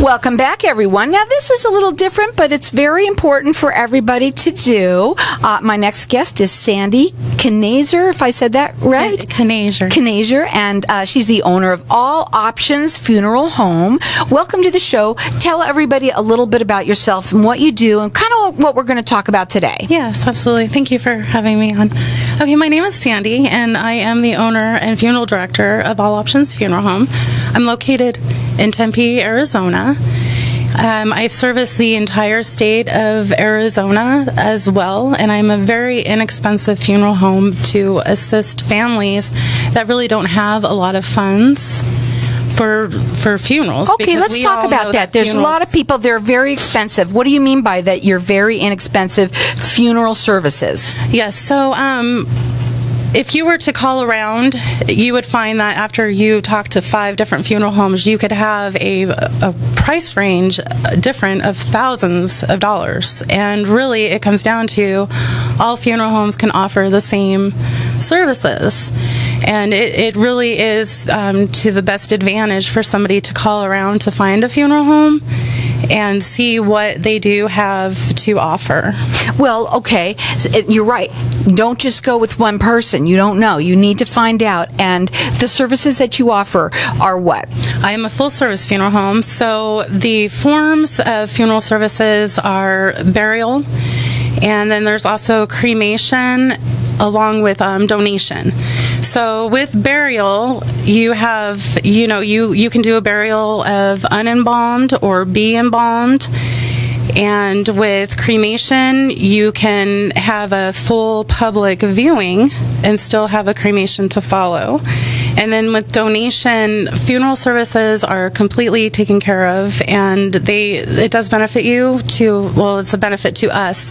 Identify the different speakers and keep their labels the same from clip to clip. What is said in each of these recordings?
Speaker 1: Welcome back, everyone. Now, this is a little different, but it's very important for everybody to do. My next guest is Sandy Knazer, if I said that right. Knazer, and she's the owner of All Options Funeral Home. Welcome to the show. Tell everybody a little bit about yourself and what you do and kind of what we're going to talk about today.
Speaker 2: Yes, absolutely. Thank you for having me on. Okay, my name is Sandy, and I am the owner and funeral director of All Options Funeral Home. I'm located in Tempe, Arizona. I service the entire state of Arizona as well, and I'm a very inexpensive funeral home to assist families that really don't have a lot of funds for funerals.
Speaker 1: Okay, let's talk about that. There's a lot of people, they're very expensive. What do you mean by that? You're very inexpensive funeral services.
Speaker 2: Yes, so if you were to call around, you would find that after you talk to 5 different funeral homes, you could have a price range different of thousands of dollars. And really, it comes down to all funeral homes can offer the same services. And it really is to the best advantage for somebody to call around to find a funeral home and see what they do have to offer.
Speaker 1: Well, okay, you're right. Don't just go with one person. You don't know. You need to find out. And the services that you offer are what?
Speaker 2: I am a full-service funeral home, so the forms of funeral services are burial, and then there's also cremation along with donation. So with burial, you have, you can do a burial of unembalmed or be embalmed. And with cremation, you can have a full public viewing and still have a cremation to follow. And then with donation, funeral services are completely taken care of, and it does benefit it's a benefit to us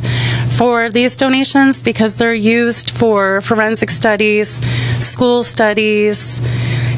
Speaker 2: for these donations because they're used for forensic studies, school studies,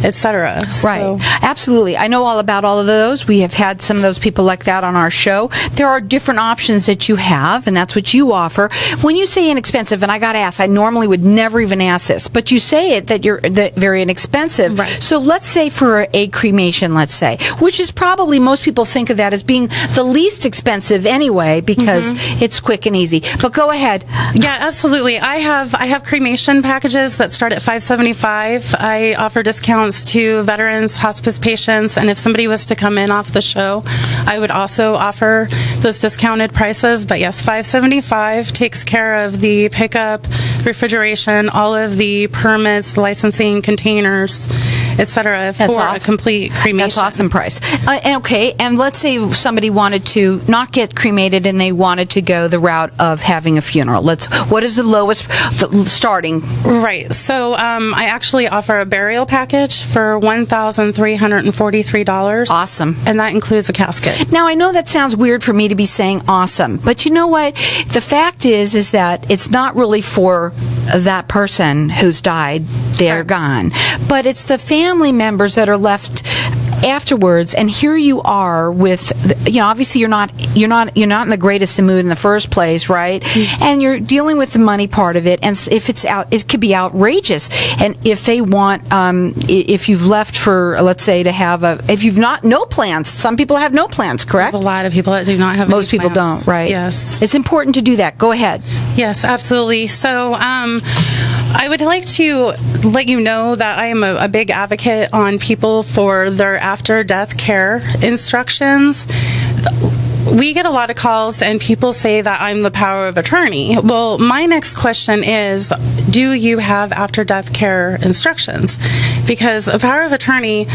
Speaker 2: etc.
Speaker 1: Right. Absolutely. I know all about all of those. We have had some of those people like that on our show. There are different options that you have, and that's what you offer. When you say inexpensive, and I got to ask, I normally would never even ask this, but you say it that you're very inexpensive.
Speaker 2: Right.
Speaker 1: So let's say for a cremation, which is probably most people think of that as being the least expensive anyway because it's quick and easy. But go ahead.
Speaker 2: Yeah, absolutely. I have cremation packages that start at $575. I offer discounts to veterans, hospice patients, and if somebody was to come in off the show, I would also offer those discounted prices. But yes, $575 takes care of the pickup, refrigeration, all of the permits, licensing, containers, etc. for a complete cremation.
Speaker 1: That's awesome price. And let's say somebody wanted to not get cremated and they wanted to go the route of having a funeral. What is the lowest starting?
Speaker 2: Right. So I actually offer a burial package for $1,343.
Speaker 1: Awesome.
Speaker 2: And that includes a casket.
Speaker 1: Now, I know that sounds weird for me to be saying awesome, but you know what? The fact is that it's not really for that person who's died. They're gone. But it's the family members that are left afterwards, and here you are with, obviously you're not in the greatest mood in the first place, right? And you're dealing with the money part of it, and if it's it could be outrageous. And if they want, if you've left for, let's say, to have if you've no plans, some people have no plans, correct?
Speaker 2: There's a lot of people that do not have
Speaker 1: Most
Speaker 2: any
Speaker 1: people
Speaker 2: plans.
Speaker 1: don't, right?
Speaker 2: Yes.
Speaker 1: It's important to do that. Go ahead.
Speaker 2: Yes, absolutely. So, I would like to let you know that I am a big advocate on people for their after-death care instructions. We get a lot of calls and people say that I'm the power of attorney. Well, my next question is, do you have after-death care instructions? Because a power of attorney,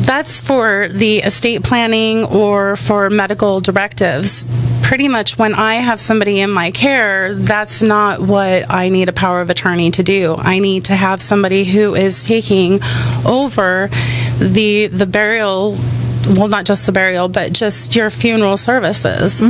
Speaker 2: that's for the estate planning or for medical directives. Pretty much when I have somebody in my care, that's not what I need a power of attorney to do. I need to have somebody who is taking over the burial, well, not just the burial, but just your funeral services.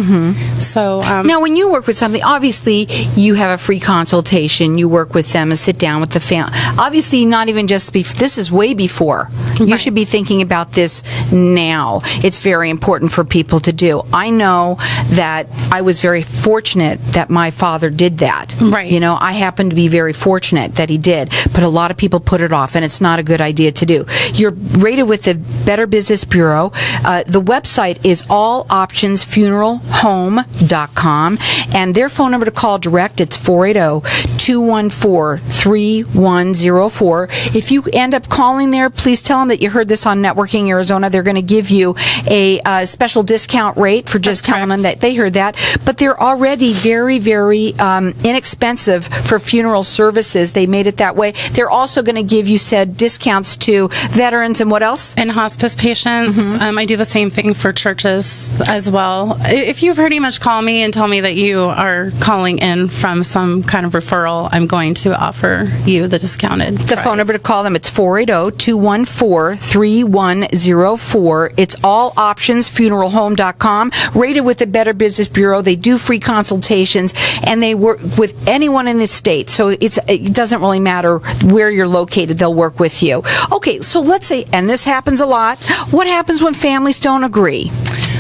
Speaker 2: So
Speaker 1: now, when you work with something, obviously you have a free consultation. You work with them and sit down with the family. Obviously, not even just this is way before. You should be thinking about this now. It's very important for people to do. I know that I was very fortunate that my father did that.
Speaker 2: Right.
Speaker 1: I happen to be very fortunate that he did, but a lot of people put it off, and it's not a good idea to do. You're rated with the Better Business Bureau. tomorrow. The website is alloptionsfuneralhome.com, and their phone number to call direct, it's 480-214-3104. If you end up calling there, please tell them that you heard this on Networking Arizona. They're going to give you a special discount rate for just telling them that they heard that. But they're already very, very inexpensive for funeral services. They made it that way. They're also going to give you said discounts to veterans and what else?
Speaker 2: And hospice patients. I do the same thing for churches as well. If you pretty much call me and tell me that you are calling in from some kind of referral, I'm going to offer you the discounted
Speaker 1: The
Speaker 2: price.
Speaker 1: phone number to call them, it's 480-214-3104. It's alloptionsfuneralhome.com. Rated with the Better Business Bureau. They do free consultations, and they work with anyone in the state. So it doesn't really matter where you're located. They'll work with you. Okay, so let's say, and this happens a lot, what happens when families don't agree?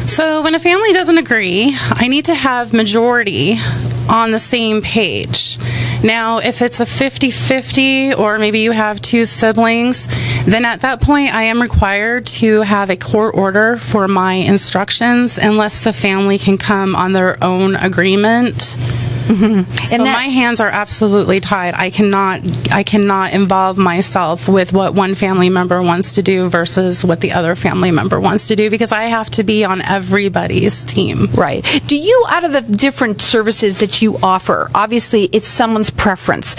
Speaker 2: So when a family doesn't agree, I need to have majority on the same page. Now, if it's a 50-50, or maybe you have two siblings, then at that point I am required to have a court order for my instructions unless the family can come on their own agreement. So my hands are absolutely tied. I cannot involve myself with what one family member wants to do versus what the other family member wants to do, because I have to be on everybody's team.
Speaker 1: Right. Do you, out of the different services that you offer, obviously it's someone's preference.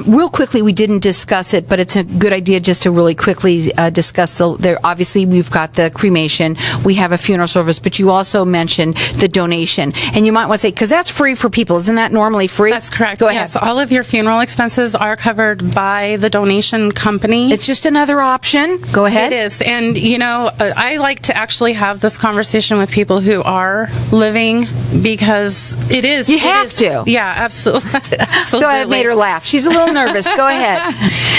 Speaker 1: Real quickly, we didn't discuss it, but it's a good idea just to really quickly discuss obviously we've got the cremation, we have a funeral service, but you also mentioned the donation. And you might want to say, because that's free for people, isn't that normally free?
Speaker 2: That's correct.
Speaker 1: Go ahead.
Speaker 2: Yes, all of your funeral expenses are covered by the donation company.
Speaker 1: It's just another option. Go ahead.
Speaker 2: It is. And, I like to actually have this conversation with people who are living, because it is.
Speaker 1: You have to.
Speaker 2: Yeah, absolutely. Absolutely.
Speaker 1: Go ahead, made her laugh. She's a little nervous. Go ahead.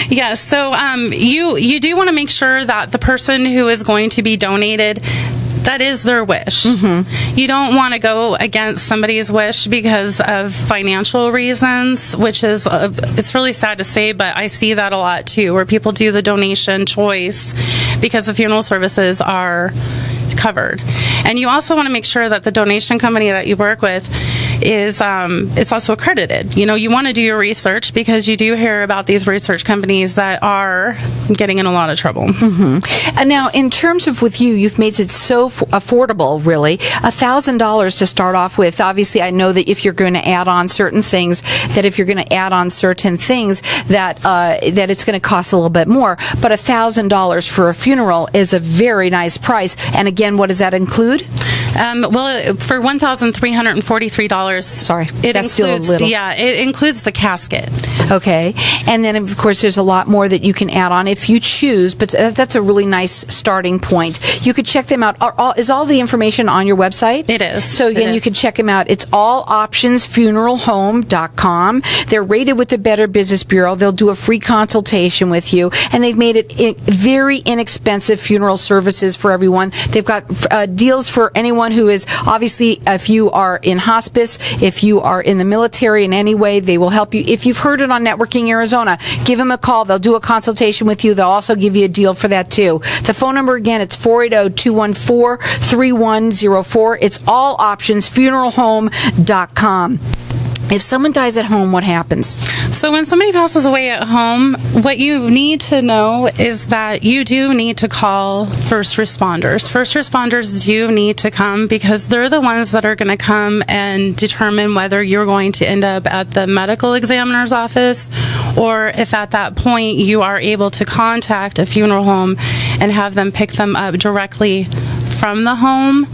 Speaker 2: Yes. So you do want to make sure that the person who is going to be donated, that is their wish. You don't want to go against somebody's wish because of financial reasons, which is, it's really sad to say, but I see that a lot too, where people do the donation choice because the funeral services are covered. And you also want to make sure that the donation company that you work with is it's also accredited. You want to do your research, because you do hear about these research companies that are getting in a lot of trouble.
Speaker 1: And now, in terms of with you, you've made it so affordable, really. $1,000 to start off with. Obviously, I know that if you're going to add on certain things, that it's going to cost a little bit more. But $1,000 for a funeral is a very nice price. And again, what does that include?
Speaker 2: For $1,343.
Speaker 1: Sorry,
Speaker 2: it
Speaker 1: that's
Speaker 2: includes,
Speaker 1: still a little.
Speaker 2: Yeah, it includes the casket.
Speaker 1: Okay, and then of course there's a lot more that you can add on if you choose, but that's a really nice starting point. You could check them out. Is all the information on your website?
Speaker 2: It is.
Speaker 1: So again, you can check them out. It's alloptionsfuneralhome.com. They're rated with the Better Business Bureau. They'll do a free consultation with you, and they've made it very inexpensive funeral services for everyone. They've got deals for anyone who is, obviously, if you are in hospice, if you are in the military in any way, they will help you. If you've heard it on Networking Arizona, give them a call. They'll do a consultation with you. They'll also give you a deal for that too. The phone number again, it's 480-214-3104. It's alloptionsfuneralhome.com. If someone dies at home, what happens?
Speaker 2: So when somebody passes away at home, what you need to know is that you do need to call first responders. First responders do need to come, because they're the ones that are going to come and determine whether you're going to end up at the medical examiner's office, or if at that point you are able to contact a funeral home and have them pick them up directly from the home.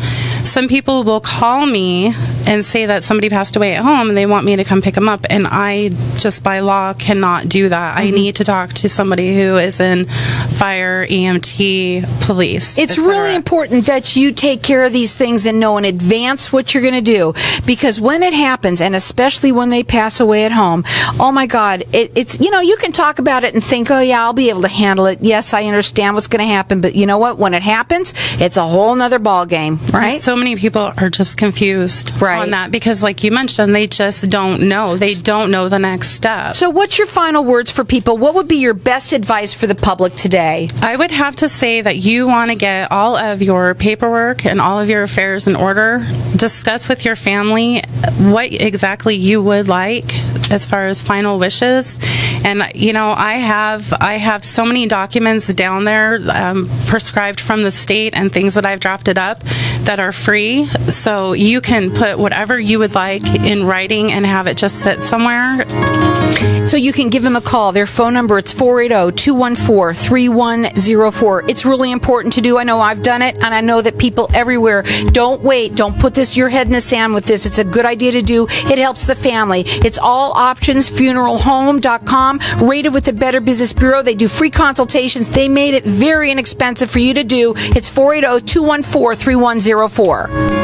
Speaker 2: Some people will call me and say that somebody passed away at home and they want me to come pick them up, and I just by law cannot do that. I need to talk to somebody who is in fire, EMT, police.
Speaker 1: It's really important that you take care of these things and know in advance what you're going to do, because when it happens, and especially when they pass away at home, oh my God, it's you can talk about it and think, oh yeah, I'll be able to handle it. Yes, I understand what's going to happen, but you know what? When it happens, it's a whole nother ball game, right?
Speaker 2: So many people are just confused.
Speaker 1: Right. Right.
Speaker 2: on that because, like you mentioned, they just don't know. They don't know the next step.
Speaker 1: So what's your final words for people? What would be your best advice for the public today?
Speaker 2: I would have to say that you want to get all of your paperwork and all of your affairs in order. Discuss with your family what exactly you would like as far as final wishes. And I have so many documents down there prescribed from the state and things that I've drafted up that are free. So you can put whatever you would like in writing and have it just sit somewhere.
Speaker 1: So you can give them a call. Their phone number, it's 480-214-3104. It's really important to do. I know I've done it, and I know that people everywhere, don't wait. Don't put your head in the sand with this. It's a good idea to do. It helps the family. It's alloptionsfuneralhome.com, rated with the Better Business Bureau. They do free consultations. They made it very inexpensive for you to do. It's 480-214-3104.